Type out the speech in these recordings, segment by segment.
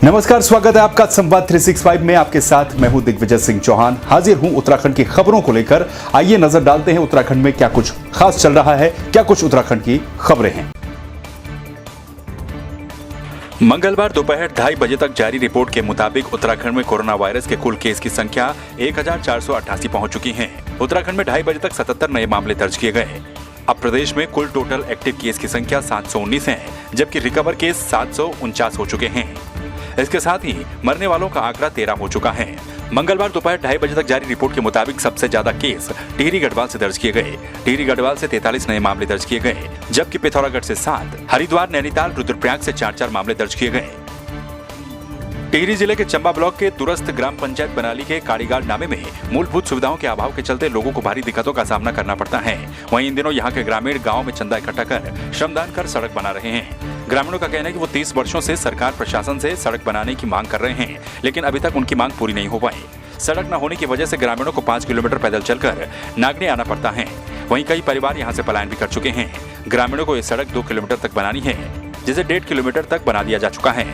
नमस्कार, स्वागत है आपका संवाद 365 में। आपके साथ मैं हूं दिग्विजय सिंह चौहान। हाजिर हूं उत्तराखंड की खबरों को लेकर। आइए नजर डालते हैं उत्तराखंड में क्या कुछ खास चल रहा है, क्या कुछ उत्तराखंड की खबरें हैं। मंगलवार दोपहर 2:30 बजे तक जारी रिपोर्ट के मुताबिक उत्तराखंड में कोरोना वायरस के कुल केस की संख्या 1488 पहुंच चुकी है। उत्तराखंड में 2:30 बजे तक 77 नए मामले दर्ज किए गए। अब प्रदेश में कुल टोटल एक्टिव केस की संख्या 719 है, जबकि रिकवर केस 749 हो चुके हैं। इसके साथ ही मरने वालों का आंकड़ा 13 हो चुका है। मंगलवार दोपहर 2:30 बजे तक जारी रिपोर्ट के मुताबिक सबसे ज्यादा केस टिहरी गढ़वाल से दर्ज किए गए। टिहरी गढ़वाल से 43 नए मामले दर्ज किए गए, जबकि पिथौरागढ़ से 7, हरिद्वार, नैनीताल, रुद्रप्रयाग से 4 मामले दर्ज किए गए। टिहरी जिले के चंबा ब्लॉक के दूरस्थ ग्राम पंचायत बनाली के काड़ीगाड़ नामे में मूलभूत सुविधाओं के अभाव के चलते लोगों को भारी दिक्कतों का सामना करना पड़ता है। वहीं इन दिनों यहाँ के ग्रामीण गाँव में चंदा इकट्ठा कर श्रमदान कर सड़क बना रहे हैं। ग्रामीणों का कहना है कि वो 30 वर्षों से सरकार प्रशासन से सड़क बनाने की मांग कर रहे हैं, लेकिन अभी तक उनकी मांग पूरी नहीं हो पाई। सड़क न होने की वजह से ग्रामीणों को 5 किलोमीटर पैदल चलकर नागनी आना पड़ता है। वहीं कई परिवार यहाँ से पलायन भी कर चुके हैं। ग्रामीणों को ये सड़क 2 किलोमीटर तक बनानी है, जिसे 1.5 किलोमीटर तक बना दिया जा चुका है।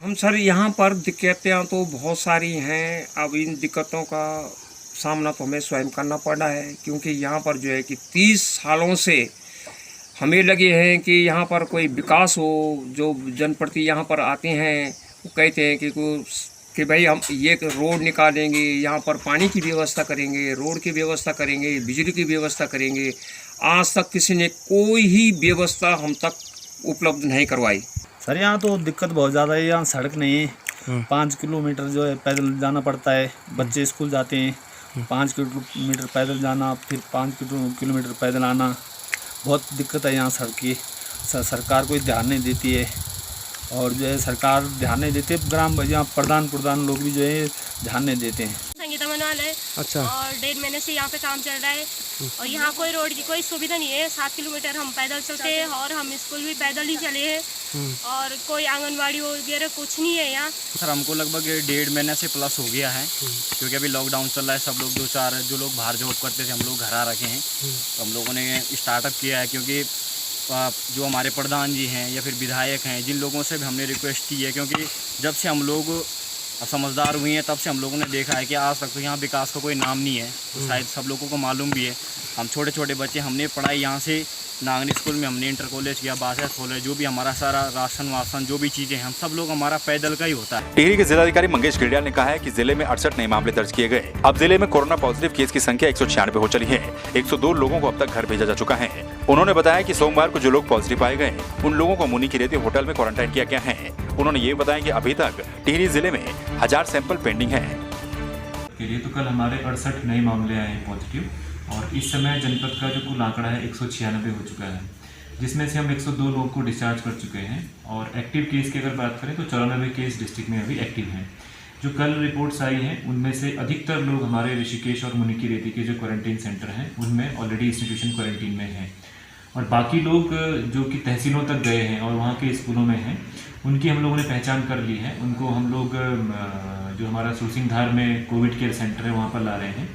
हम सर यहाँ पर दिक्कतें तो बहुत सारी हैं। अब इन दिक्कतों का सामना तो हमें स्वयं करना पड़ रहा है, क्योंकि यहाँ पर जो है कि 30 सालों से हमें लगे हैं कि यहाँ पर कोई विकास हो। जो जनप्रति यहाँ पर आते हैं वो कहते हैं कि भाई हम ये रोड निकालेंगे, यहाँ पर पानी की व्यवस्था करेंगे, रोड की व्यवस्था करेंगे, बिजली की व्यवस्था करेंगे। आज तक किसी ने कोई ही व्यवस्था हम तक उपलब्ध नहीं करवाई। सर यहाँ तो दिक्कत बहुत ज़्यादा है। यहाँ सड़क नहीं है। 5 किलोमीटर जो है पैदल जाना पड़ता है। बच्चे स्कूल जाते हैं, 5 किलोमीटर पैदल जाना, फिर 5 किलोमीटर पैदल आना। बहुत दिक्कत है यहाँ सड़क की। सरकार कोई ध्यान नहीं देती है, और जो है सरकार ध्यान नहीं देती है। ग्राम यहाँ प्रधान लोग भी जो है ध्यान नहीं देते हैं। संगीता मनवाल है। अच्छा। और 1.5 महीने से यहाँ पे काम चल रहा है, और यहाँ कोई रोड की कोई सुविधा नहीं है। 7 किलोमीटर हम पैदल चलते हैं, और हम स्कूल भी पैदल ही चले हैं, और कोई आंगनवाड़ी वगैरह कुछ नहीं है यहाँ। सर हमको लगभग 1.5 महीने से प्लस हो गया है, क्योंकि अभी लॉकडाउन चल रहा है। सब लोग 2-4 जो लोग बाहर जॉब करते थे, हम लोग घर आ रखे हैं। तो हम लोगों ने स्टार्टअप किया है, क्योंकि जो हमारे प्रधान जी हैं या फिर विधायक हैं, जिन लोगों से भी हमने रिक्वेस्ट की है, क्योंकि जब से हम लोग समझदार हुए हैं तब से हम लोगों ने देखा है कि आज तक तो यहाँ विकास का कोई नाम नहीं है। तो शायद सब लोगों को मालूम भी है। हम छोटे छोटे बच्चे, हमने पढ़ाई यहाँ से नागनी स्कूल में, हमने इंटर कॉलेज किया, बासठ कॉलेज, जो भी हमारा सारा राशन वासन जो भी चीज़ें हैं, हम सब लोग हमारा पैदल का ही होता है। टिहरी के जिलाधिकारी मंगेश घिल्डियाल ने कहा है कि जिले में 68 नए मामले दर्ज किए गए। अब जिले में कोरोना पॉजिटिव केस की संख्या 196 हो चली है। 102 लोगों को अब तक घर भेजा जा चुका है। उन्होंने बताया कि सोमवार को जो लोग पॉजिटिव पाए गए, उन लोगों को मुनि की रेती होटल में क्वारंटाइन किया गया है। उन्होंने ये बताया कि अभी तक टिहरी जिले में 1000 सैंपल पेंडिंग है। तो कल हमारे 68 नए मामले आए हैं पॉजिटिव, और इस समय जनपद का जो कुल आंकड़ा है 196 हो चुका है, जिसमें से हम 102 लोगों को डिस्चार्ज कर चुके हैं। और एक्टिव केस की अगर बात करें तो 94 केस डिस्ट्रिक्ट में अभी एक्टिव हैं। जो कल रिपोर्ट्स आई हैं उनमें से अधिकतर लोग हमारे ऋषिकेश और मुनि की रेती के जो क्वारंटीन सेंटर हैं उनमें ऑलरेडी इंस्टीट्यूशन क्वारंटीन में हैं, और बाकी लोग जो कि तहसीलों तक गए हैं और वहाँ के स्कूलों में हैं, उनकी हम लोगों ने पहचान कर ली है। उनको हम लोग जो हमारा सुरसिंगधार में कोविड केयर सेंटर है वहाँ पर ला रहे हैं।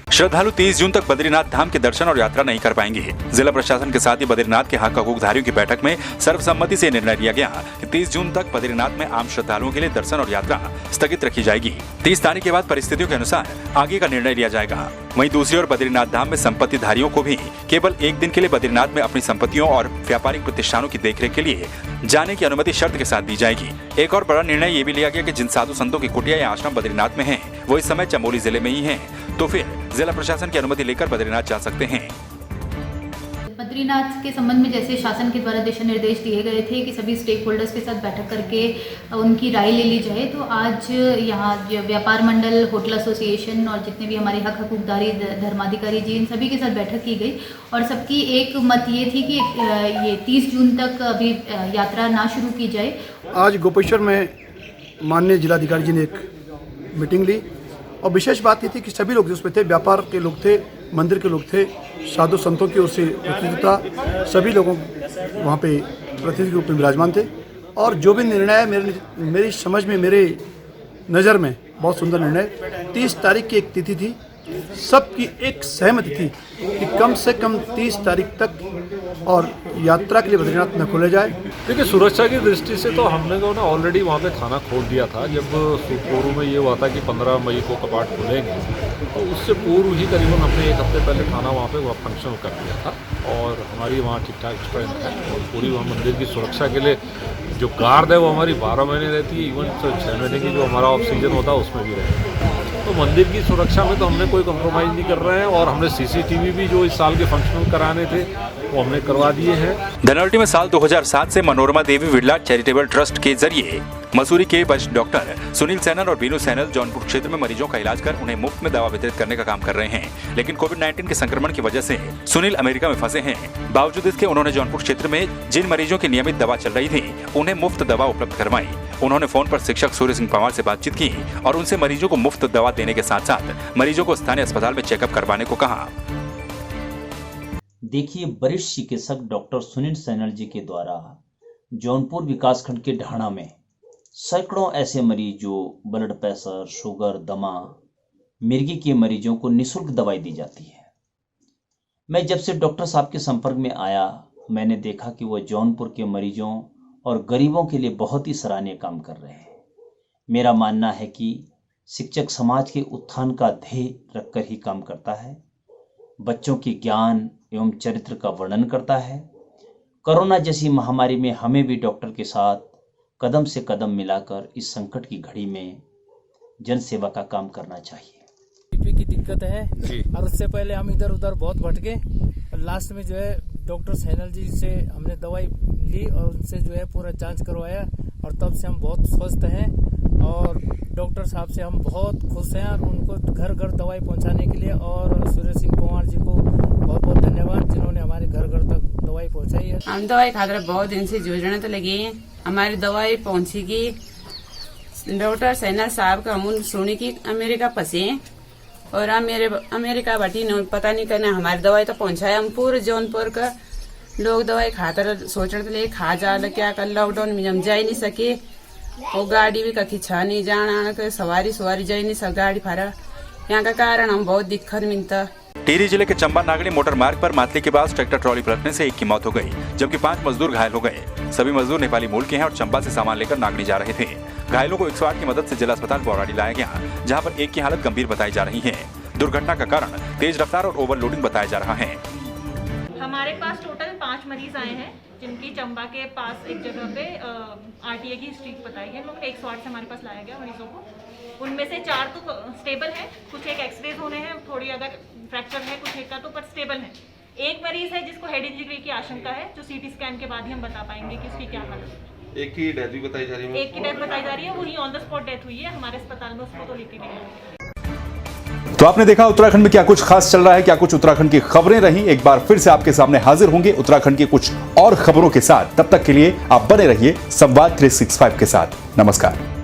श्रद्धालु 30 जून तक बद्रीनाथ धाम के दर्शन और यात्रा नहीं कर पाएंगे। जिला प्रशासन के साथ ही बद्रीनाथ के हक हकूकधारियों की बैठक में सर्वसम्मति से निर्णय लिया गया कि 30 जून तक बद्रीनाथ में आम श्रद्धालुओं के लिए दर्शन और यात्रा स्थगित रखी जाएगी। 30 तारीख के बाद परिस्थितियों के अनुसार आगे का निर्णय लिया जाएगा। वहीं दूसरी ओर बद्रीनाथ धाम में संपत्तिधारियों को भी केवल 1 दिन के लिए बद्रीनाथ में अपनी संपत्तियों और व्यापारिक प्रतिष्ठानों की देखरेख के लिए जाने की अनुमति शर्त के साथ दी जाएगी। एक और बड़ा निर्णय ये भी लिया गया कि जिन साधु संतों की कुटिया या आश्रम बद्रीनाथ में है, वो इस समय चमोली जिले में ही है, तो फिर जिला प्रशासन की अनुमति लेकर बद्रीनाथ जा सकते हैं। बद्रीनाथ के संबंध में जैसे शासन के द्वारा दिशा निर्देश दिए गए थे कि सभी स्टेक होल्डर्स के साथ बैठक करके उनकी राय ले ली जाए, तो आज यहाँ व्यापार मंडल, होटल एसोसिएशन और जितने भी हमारे हक हकूकदारी धर्माधिकारी जी, इन सभी के साथ बैठक की गई, और सबकी एक मत ये थी कि ये 30 जून तक अभी यात्रा ना शुरू की जाए। आज गोपेश्वर में माननीय जिलाधिकारी जी ने एक मीटिंग ली, और विशेष बात ये थी कि सभी लोग जिसमें थे, व्यापार के लोग थे, मंदिर के लोग थे, साधु संतों की ओर से प्रतिनिधि था, सभी लोगों वहाँ पे प्रतिनिधि के रूप में विराजमान थे। और जो भी निर्णय मेरी समझ में, मेरे नज़र में बहुत सुंदर निर्णय। 30 तारीख की एक तिथि थी, सबकी एक सहमति थी कि कम से कम 30 तारीख तक और यात्रा के लिए बद्रीनाथ न खोले जाए। देखिए, सुरक्षा की दृष्टि से तो हमने तो ना ऑलरेडी वहाँ पे थाना खोल दिया था। जब सुखपुर में ये हुआ था कि 15 मई को कपाट खुलेंगे, तो उससे पूर्व ही करीबन हमने 1 हफ्ते पहले थाना वहाँ पे फंक्शन कर दिया था और हमारी वहाँ ठीक ठाक स्ट्रेंथ है और पूरी वहाँ मंदिर की सुरक्षा के लिए जो गार्ड है वो हमारी 12 महीने रहती है, इवन 6 महीने की जो हमारा ऑफ सीजन होता है उसमें भी रहती है। तो मंदिर की सुरक्षा में तो हमने कोई कॉम्प्रोमाइज़ नहीं कर रहे हैं और हमने सीसीटीवी भी जो इस साल के फंक्शन कराने थे वो हमने करवा दिए हैं। धनौल्टी में साल 2007 से मनोरमा देवी विड़ला चैरिटेबल ट्रस्ट के जरिए मसूरी के वरिष्ठ डॉक्टर सुनील सैनल और बीनू सैनल जौनपुर क्षेत्र में मरीजों का इलाज कर उन्हें मुफ्त में दवा वितरित करने का काम कर रहे हैं। लेकिन कोविड-19 के संक्रमण की वजह से सुनील अमेरिका में फंसे हैं। बावजूद इसके उन्होंने जौनपुर क्षेत्र में जिन मरीजों की नियमित दवा चल रही थी उन्हें मुफ्त दवा उपलब्ध करवाई। उन्होंने फोन पर शिक्षक सूर्य सिंह पंवार से बातचीत की और उनसे मरीजों को मुफ्त दवा देने के साथ साथ मरीजों को स्थानीय अस्पताल में चेकअप करवाने को कहा। देखिए, वरिष्ठ चिकित्सक डॉक्टर सुनील सैनल जी के द्वारा जौनपुर विकासखंड के ढाणा में सैकड़ों ऐसे मरीज जो ब्लड प्रेशर, शुगर, दमा, मिर्गी के मरीजों को निःशुल्क दवाई दी जाती है। मैं जब से डॉक्टर साहब के संपर्क में आया, मैंने देखा कि वह जौनपुर के मरीजों और गरीबों के लिए बहुत ही सराहनीय काम कर रहे हैं। मेरा मानना है कि शिक्षक समाज के उत्थान का ध्येय रखकर ही काम करता है, बच्चों के ज्ञान एवं चरित्र का वर्णन करता है। कोरोना जैसी महामारी में हमें भी डॉक्टर के साथ कदम से कदम मिलाकर इस संकट की घड़ी में जन सेवा का काम करना चाहिए। बीपी की दिक्कत है और उससे पहले हम इधर उधर बहुत भटके और लास्ट में जो है डॉक्टर सैनल जी से हमने दवाई ली और उनसे जो है पूरा जांच करवाया और तब से हम बहुत स्वस्थ हैं और डॉक्टर साहब से हम बहुत खुश हैं और उनको घर घर दवाई पहुंचाने के लिए और सूर्य सिंह पंवार जी को बहुत बहुत धन्यवाद जिन्होंने हमारे घर घर तक दवाई पहुंचाई है। हम दवाई खाते बहुत दिन से जूझने तो लगे हैं, हमारी दवाई पहुंचेगी। डॉक्टर सैनल साहब का हम सुनी की अमेरिका फंसे और अमेरिका बैठी पता नहीं करना हमारी दवाई तो पहुंचाया। हम पूरे जौनपुर का लोग दवाई खाते सोच रहे थे खा जा क्या कर, लॉकडाउन में हम जा ही नहीं सके और गाड़ी भी कहीं छा नहीं जाना, सवारी जा ही नहीं सब गाड़ी फारा, यहाँ का कारण हम बहुत दिक्कत मिलता। टिहरी जिले के चंबा नागड़ी मोटर मार्ग पर मातली के पास ट्रैक्टर ट्रॉली पलटने से एक की मौत हो गई, जबकि 5 मजदूर घायल हो गए। सभी मजदूर नेपाली मूल के हैं और चंबा से सामान लेकर नागड़ी जा रहे थे। घायलों को 108 की मदद से जिला अस्पताल बौराड़ी लाया गया, जहां पर एक की हालत गंभीर बताई जा रही है। दुर्घटना का कारण तेज रफ्तार और ओवरलोडिंग बताया जा रहा है। हमारे पास टोटल 5 मरीज आए हैं जिनकी चंबा के पास एक जगह पे आरटीए की स्ट्रीक बताई है। लोग 108 से हमारे पास लाया गया मरीजों को। उनमें से 4 तो स्टेबल है, कुछ एक एक्सरेज होने हैं, थोड़ी अगर फ्रैक्चर है कुछ एक का तो पर स्टेबल है। एक मरीज है जिसको हेड इंजरी की आशंका है, जो सीटी स्कैन के बाद ही हम बता पाएंगे कि उसकी क्या हालत है। एक की डेथ भी बताई जा रही है। एक की डेथ बताई जा रही है, वही ऑन द स्पॉट डेथ हुई है हमारे अस्पताल में, उसको तो लेके नहीं गए। तो आपने देखा उत्तराखंड में क्या कुछ खास चल रहा है, क्या कुछ उत्तराखंड की खबरें रही। एक बार फिर से आपके सामने हाजिर होंगे उत्तराखंड की कुछ और खबरों के साथ। तब तक के लिए आप बने रहिए संवाद 365 के साथ। नमस्कार।